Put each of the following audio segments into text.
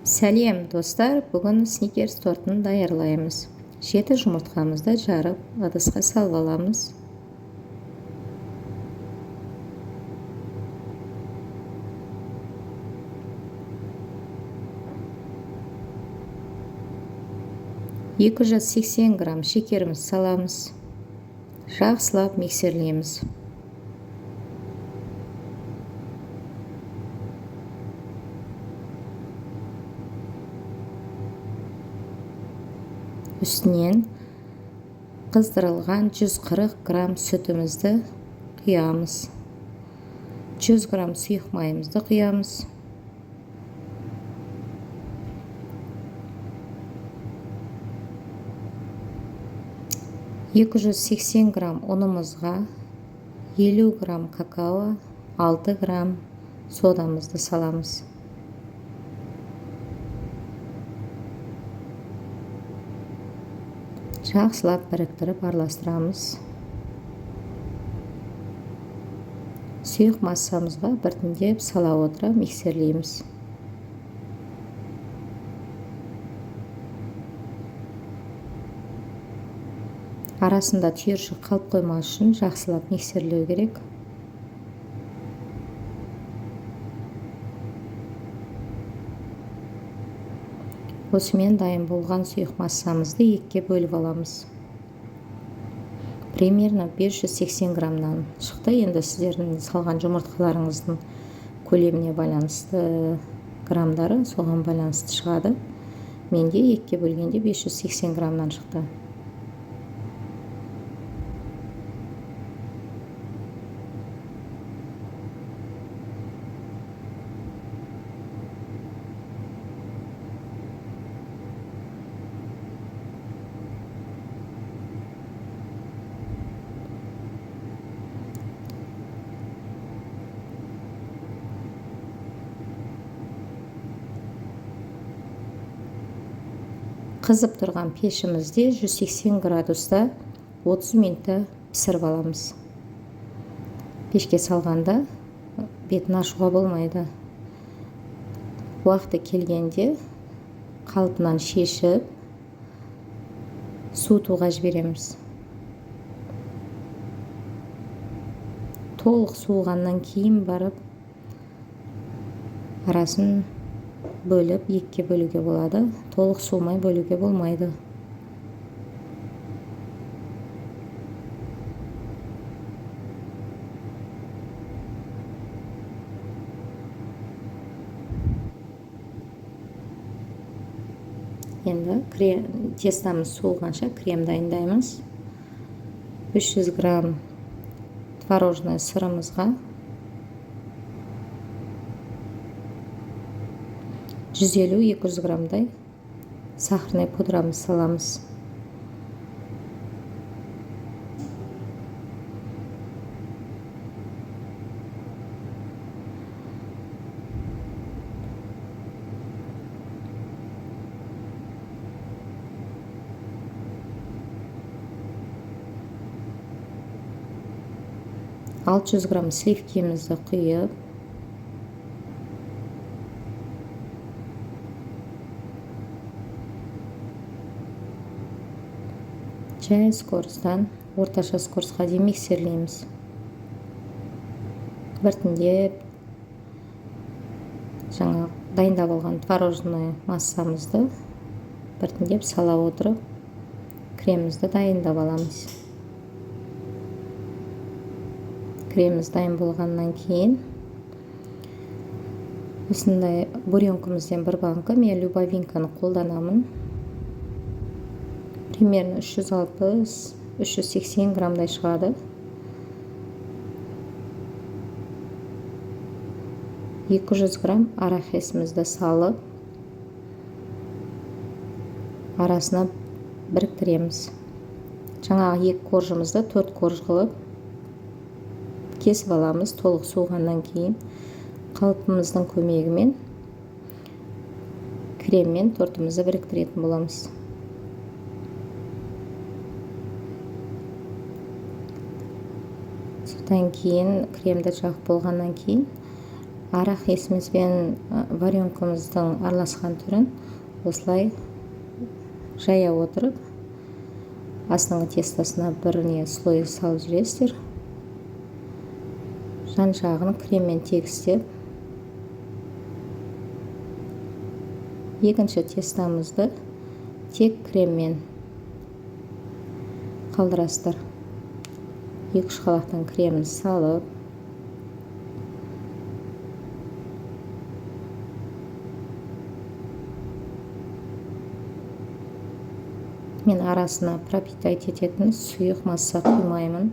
Сәлем достар, бүгін сникерс тортын даярлаймыз. 7 жұмыртқамызды жарып ыдысқа салып аламыз. Екі 280 грамм шекеріміз саламыз. Жақсылап миксерлейміз. Үстінен қыздырылған 140 грамм сүтімізді құямыз. 100 грамм сұйық майымызды құямыз. Екі 280 грамм ұнымызға 50 грамм какао, 6 грамм содамызды саламыз. Жақсылап біріктіріп араластырамыз. Сұйық массамызға біртіндеп сала отыра миксерлейміз. Арасында түйіршік қалып қоймас үшін жақсылап миксерлеу керек. Осымен дайын болған сұйық массамызды екіге бөліп аламыз. Примерно 580 граммнан шықты. Енді сіздердің салған жұмыртқаларыңыздың көлеміне байланысты граммдары соған байланысты шығады. Менде екіге бөлгенде 580 граммнан шықты. Қызып тұрған пешімізде 180 градуста 30 минутта пісіріп аламыз. Пешке салғанда бетін ашуға болмайды. Уақыты келгенде қалпынан шешіп суытуға жібереміз. Толық суығаннан кейін барып арасын бөліп екіге бөлуге болады. Толық суымай бөлуге болмайды. Енді тестамыз суылғанша крем дайындаймыз. 300 грамм творожный сырымызға 150-200 граммдай сахарный пудрамыз саламыз. Алты 100 грамм сливкемізді құйып, жай скоростан орташа скоростқа дейін миксерлейміз. Біртіндеп жаңа дайындап алған творожный массамызды біртіндеп сала отырып кремімізді дайындап аламыз. Креміміз дайын болғаннан кейін осындай буренкамызден бір банка мен любавинканы қолданамын. Примерно 360-380 граммдай шығады. Екі 100 грамм арахисімізді салып, арасына біріктіреміз. Жаңағы екі коржымызды 4 корж қылып кесіп аламыз. Толық суығаннан кейін қалпымыздың көмегімен креммен тортымызды біріктіретін боламыз. Содан кейін кремді жағып болғаннан кейін арахисіміз бен варенкамыздың араласқан түрін осылай жая отырып астыңғы тестасына бір слой салып жібересіздер. Жан жағын креммен тегістеп, екінші тестамызды тек креммен қалдырасыздар. 2-3 қалақтың кремін салып, мен арасына пропитать ететін сұйық масса құймаймын.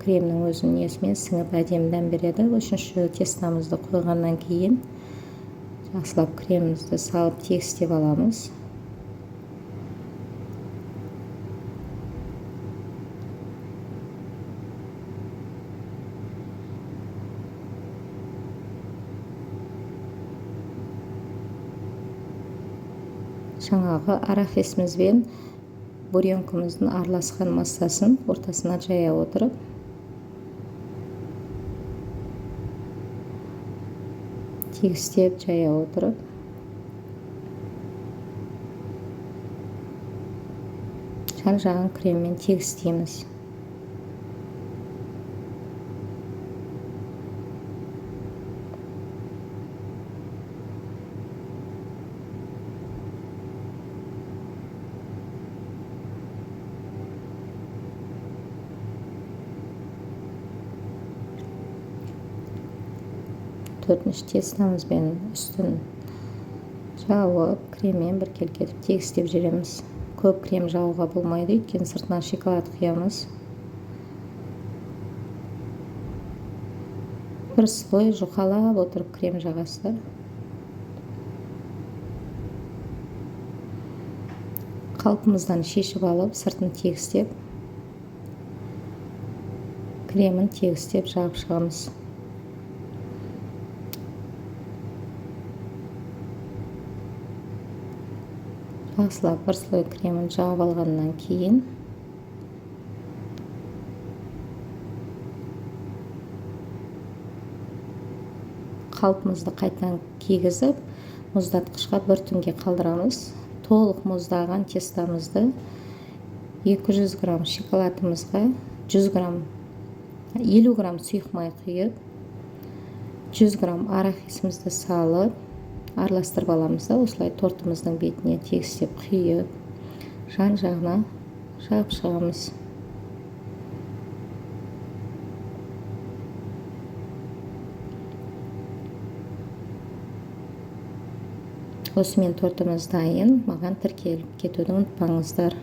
Кремнің өзінің несімен сіңіп әдемі дәм береді. Үшінші тестамызды қойғаннан кейін жақсылап кремімізді салып тегістеп аламыз. Жаңағы арахисіміз бен буренкамыздың араласқан массасын ортасына жая отырып, тегістеп жая отырып, жан жағын креммен тегістейміз. Төртінші тестамызбен үстін жауып, креммен біркелкетіп тегістеп жүреміз. Көп крем жағуға болмайды, өйткені сыртынан шоколад құямыз. Бір слой жұқалап отырып крем жағасыздар. Қалпымыздан шешіп алып, сыртын тегістеп, кремін тегістеп жағып шығамыз. Жақсылап бір слой кремін жағып алғаннан кейін қалпымызды қайтадан кигізіп, мұздатқышқа бір түнге қалдырамыз. Толық мұздаған тестамызды 200 грамм шоколадымызға 50 грамм сұйық май құйып, 100 грамм арахисімізді салып, араластырып аламыз да, осылай тортымыздың бетіне тегістеп құйып, жан жағына жағып шығамыз. Осымен тортымыз дайын. Маған тіркеліп кетуді ұмытпаңыздар.